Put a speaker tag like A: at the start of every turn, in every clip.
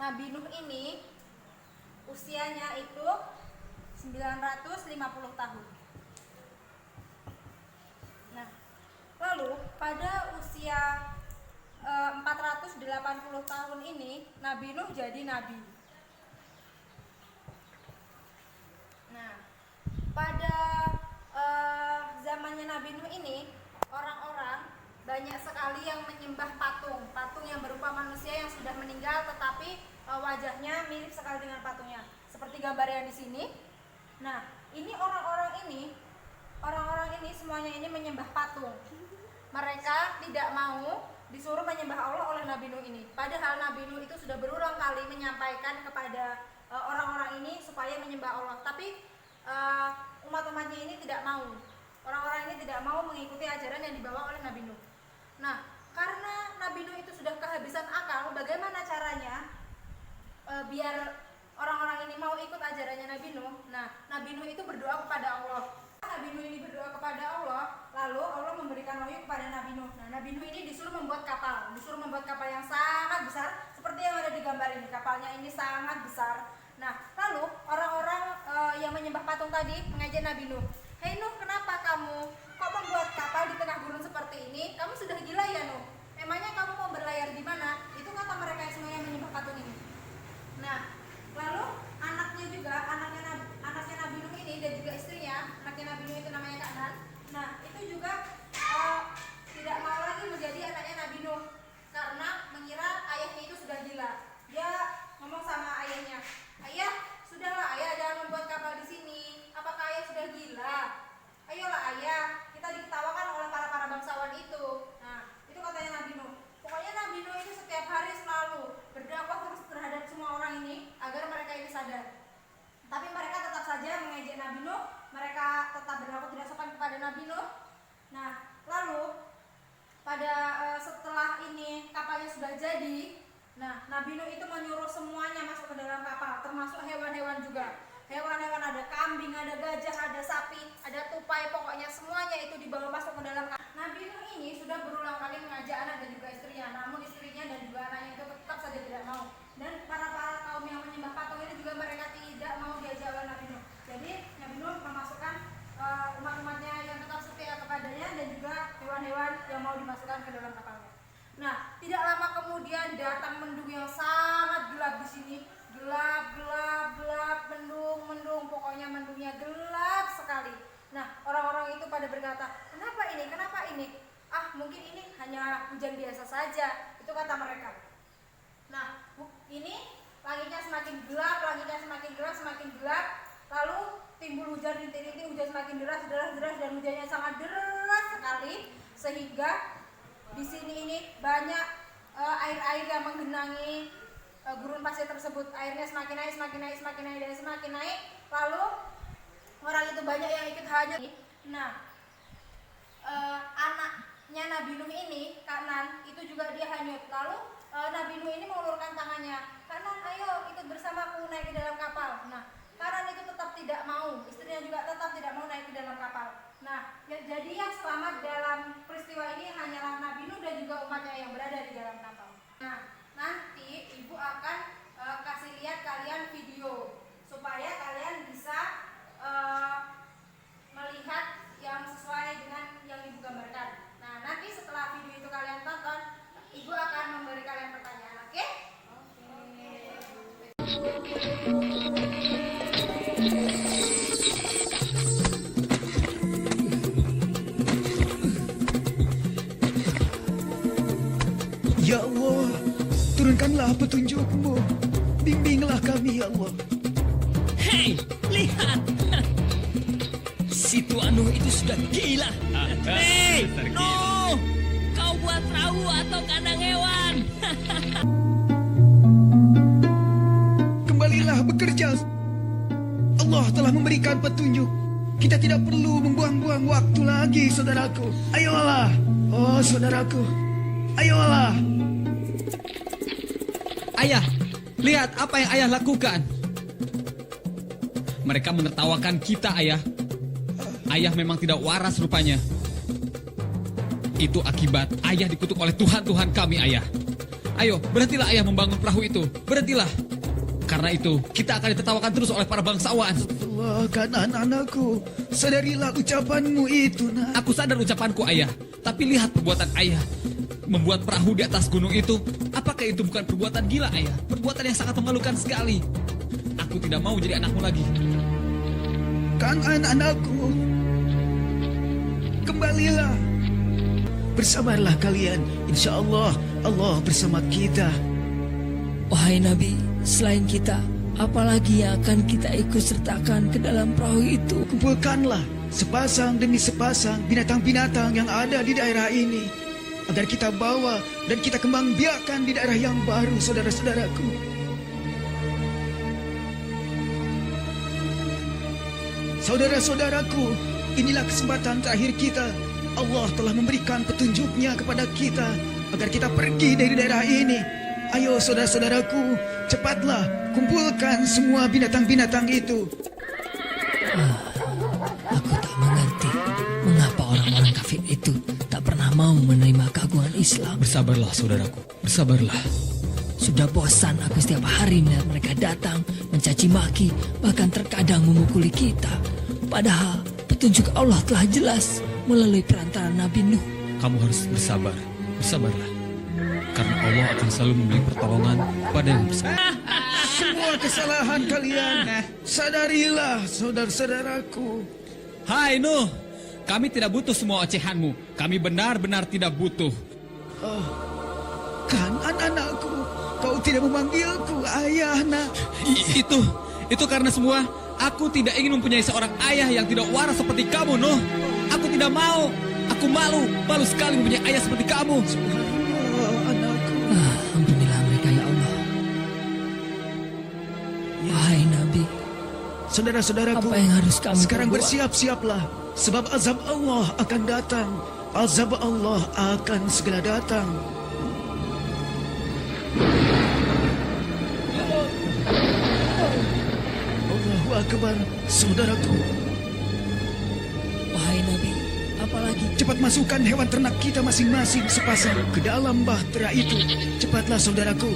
A: Nabi Nuh ini usianya itu 950 tahun. Nah, lalu pada usia 480 tahun ini Nabi Nuh jadi nabi. Nah, pada zamannya Nabi Nuh ini orang-orang banyak sekali yang menyembah patung yang berupa manusia yang sudah meninggal tetapi wajahnya mirip sekali dengan patungnya, seperti gambar yang di sini. Nah, ini orang-orang ini semuanya ini menyembah patung. Mereka tidak mau disuruh menyembah Allah oleh Nabi Nuh ini. Padahal Nabi Nuh itu sudah berulang kali menyampaikan kepada orang-orang ini supaya menyembah Allah. Tapi umat-umatnya ini tidak mau. Orang-orang ini tidak mau mengikuti ajaran yang dibawa oleh Nabi Nuh. Nah, karena Nabi Nuh itu sudah kehabisan akal, bagaimana caranya biar orang-orang ini mau ikut ajarannya Nabi Nuh? Nah, Nabi Nuh itu berdoa kepada Allah. Nabi Nuh ini berdoa kepada Allah, lalu Allah memberikan wahyu kepada Nabi Nuh. Nah, Nabi Nuh ini disuruh membuat kapal yang sangat besar, seperti yang ada di gambar ini. Kapalnya ini sangat besar. Nah, lalu orang-orang yang menyembah patung tadi mengajak Nabi Nuh, "Hei Nuh, kenapa kamu kok membuat kapal di tengah gurun seperti ini? Kamu sudah gila ya Nuh? Emangnya kamu mau berlayar di mana?" Itu kata mereka semua yang menyembah patung ini. Nah, lalu anaknya Nabi Nuh ini dan juga istrinya, anaknya Nabi Nuh itu namanya Kanan. Nah, itu juga tidak mau lagi menjadi anaknya Nabi Nuh karena mengira ayahnya itu sudah gila. Dia ngomong sama ayahnya, "Ayah, sudahlah ayah, jangan membuat kapal di sini. Apakah ayah sudah gila? Ayolah ayah, kita diketawakan oleh para bangsawan itu." Nah, itu katanya Nabi Nuh. Pokoknya Nabi Nuh itu setiap hari selalu berdakwah terus terhadap semua orang ini agar mereka ini sadar. Tapi mereka tetap saja mengejek Nabi Nuh, mereka tetap berlaku tidak sopan kepada Nabi Nuh. Nah, lalu pada setelah ini kapalnya sudah jadi, nah Nabi Nuh itu menyuruh semuanya masuk ke dalam kapal, termasuk hewan-hewan juga. Hewan-hewan, ada kambing, ada gajah, ada sapi, ada tupai, pokoknya semuanya itu dibawa masuk ke dalam kapal. Nabi Nuh ini sudah berulang kali mengajak anak dan juga istrinya, namun istrinya dan juga anaknya itu tetap saja tidak mau. Dan para kaum yang menyembah patung ini juga mereka tidak mau diajak oleh Nabi Nuh. Jadi Nabi Nuh memasukkan umat-umatnya yang tetap setia kepadanya dan juga hewan-hewan yang mau dimasukkan ke dalam kapalnya. Nah, tidak lama kemudian datang mendung yang sangat gelap di sini. Gelap, mendung, pokoknya mendungnya gelap sekali. Nah, orang-orang itu pada berkata, kenapa ini? Ah, mungkin ini hanya hujan biasa saja. Itu kata mereka. Nah, ini langitnya semakin gelap, lalu timbul hujan rintik-rintik, hujan semakin deras, dan hujannya sangat deras sekali, sehingga di sini ini banyak air-air yang menggenangi gurun pasir tersebut. Airnya semakin naik, lalu orang itu banyak yang ikut hanyut. Nah, anaknya Nabi Nuh ini, Kanan, itu juga dia hanyut. Lalu Nabi Nuh ini mengulurkan tangannya, "Kanan, ayo ikut bersamaku naik ke dalam kapal." Nah, Kanan itu tetap tidak mau, istrinya juga tetap tidak mau naik ke dalam kapal. Nah, jadi yang selamat dalam peristiwa ini hanyalah Nabi Nuh dan juga umatnya yang berada di dalam kapal. Nah, nanti ibu akan kasih lihat kalian video supaya kalian bisa melihat yang sesuai dengan yang ibu gambarkan. Nah, nanti setelah video itu kalian tonton, ibu akan memberi kalian pertanyaan, oke?
B: Ya Allah, turunkanlah petunjuk-Mu, bimbinglah kami ya Allah.
C: Hei, lihat. Si Tuan Nuh itu sudah gila. Hei, Nuh, kau buat perahu atau kandang hewan?
B: Kembalilah bekerja. Allah telah memberikan petunjuk. Kita tidak perlu membuang-buang waktu lagi, saudaraku. Ayolah, oh saudaraku, ayolah.
D: Ayah, lihat apa yang ayah lakukan. Mereka menertawakan kita, ayah. Ayah memang tidak waras rupanya. Itu akibat ayah dikutuk oleh Tuhan kami, ayah. Ayo, berhentilah ayah membangun perahu itu. Berhentilah. Karena itu, kita akan ditertawakan terus oleh para bangsawan.
B: Allah, anak-anakku, sadarilah ucapanmu itu, nak.
D: Aku sadar ucapanku, ayah. Tapi lihat perbuatan ayah. Membuat perahu di atas gunung itu. Apakah itu bukan perbuatan gila, ayah? Perbuatan yang sangat memalukan sekali. Aku tidak mau jadi anakmu lagi.
B: Kan anak-anakku, kembalilah. Bersabarlah kalian. Insya Allah, Allah bersama kita.
C: Wahai Nabi, selain kita, apalagi yang akan kita ikut sertakan ke dalam perahu itu?
B: Kumpulkanlah sepasang demi sepasang binatang-binatang yang ada di daerah ini, agar kita bawa dan kita kembang biakan di daerah yang baru, saudara-saudaraku. Saudara-saudaraku, inilah kesempatan terakhir kita. Allah telah memberikan petunjuknya kepada kita agar kita pergi dari daerah ini. Ayo saudara-saudaraku, cepatlah kumpulkan semua binatang-binatang itu.
C: Aku tak mengerti mengapa orang-orang kafir itu tak pernah mau menerima keagungan Islam.
D: Bersabarlah, saudaraku. Bersabarlah.
C: Sudah bosan aku setiap hari melihat mereka datang, mencaci maki, bahkan terkadang memukuli kita. Padahal petunjuk Allah telah jelas melalui perantara Nabi Nuh.
D: Kamu harus bersabar. Bersabarlah. Karena Allah akan selalu memberi pertolongan pada yang bersabar.
B: Semua kesalahan kalian, sadarilah saudara-saudaraku.
D: Hai Nuh, kami tidak butuh semua ocehanmu. Kami benar-benar tidak butuh.
B: Kan anak-anakku, kau tidak memanggilku ayah, nak.
D: Itu karena semua aku tidak ingin mempunyai seorang ayah yang tidak waras seperti kamu, Nuh. Aku tidak mau. Aku malu sekali mempunyai ayah seperti kamu.
B: Subhanallah, anakku.
C: Ampunilah mereka ya Allah. Wahai Nabi,
B: Saudara-saudaraku,
C: apa yang harus kami
B: sekarang
C: perbuat?
B: bersiap-siaplah, sebab azab Allah akan datang. Azab Allah akan segera datang. Allahu Akbar, saudaraku.
C: Wahai Nabi, apalagi?
B: Cepat masukkan hewan ternak kita masing-masing sepasang ke dalam bahtera itu. Cepatlah saudaraku.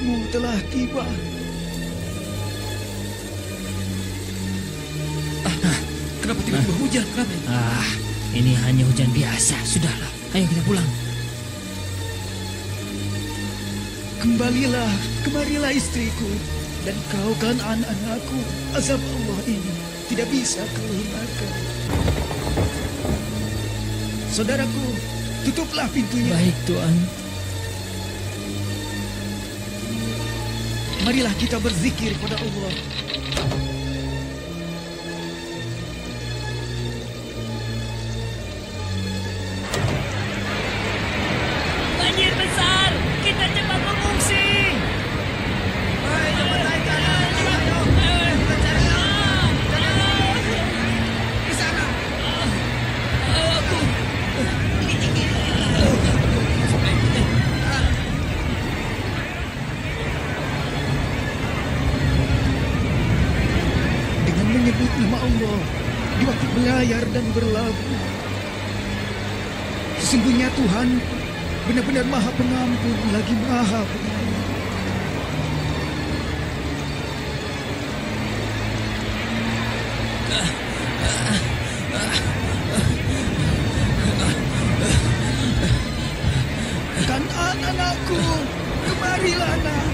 B: Mu telah tiba.
D: Kenapa tiba-tiba hujan? Kenapa?
C: Ini hanya hujan biasa. Sudahlah, ayo kita pulang.
B: Kembalilah, kemarilah istriku. Dan kau kan anak-anakku. Azab Allah ini tidak bisa kau hindarkan. Saudaraku, tutuplah pintunya.
C: Baik Tuan.
B: Marilah kita berzikir pada Allah.
C: Banjir besar, kita cepat mengungsi.
B: Dengan menyebut nama Allah di waktu berlayar dan berlabuh. Sesungguhnya Tuhan benar-benar Maha Pengampun lagi Maha Penyayang. Kan anak-anakku, kemarilah nak.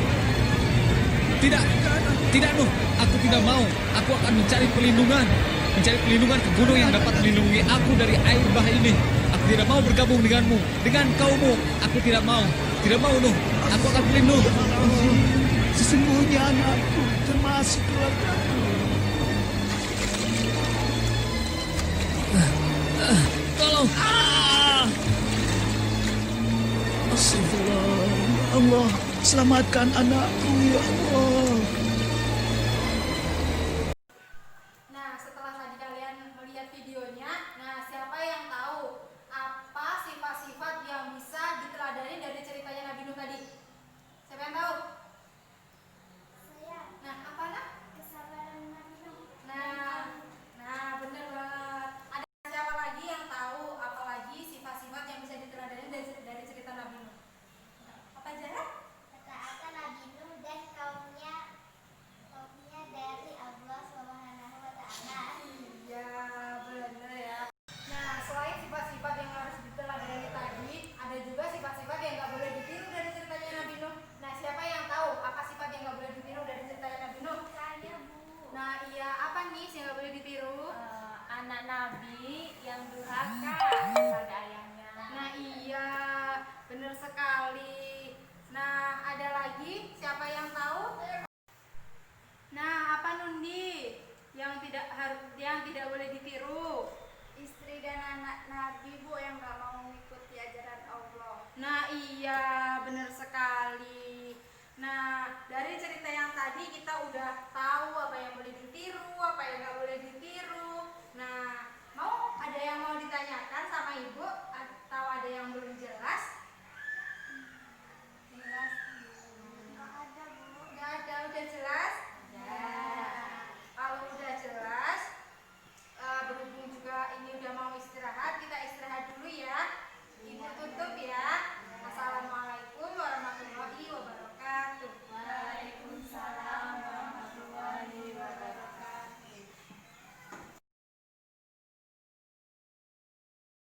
D: Tidak Nuh, aku tidak mau. Aku akan mencari perlindungan ke gunung yang dapat melindungi aku dari air bah ini. Aku tidak mau bergabung denganmu, dengan kaummu. Aku tidak mau Nuh. Aku akan berlindung.
B: Sesungguhnya anakku termasuk keluargaku.
C: Tolong.
B: Astagfirullah, ya Allah, selamatkan anakku ya Allah.
A: Nah, setelah tadi kalian melihat videonya, nah siapa yang tahu apa sifat-sifat yang bisa diteladani dari ceritanya Nabi Nuh tadi? Siapa yang tahu? Nah, apa nak? Kesabaran Nabi Nuh. Nah, benar yang nggak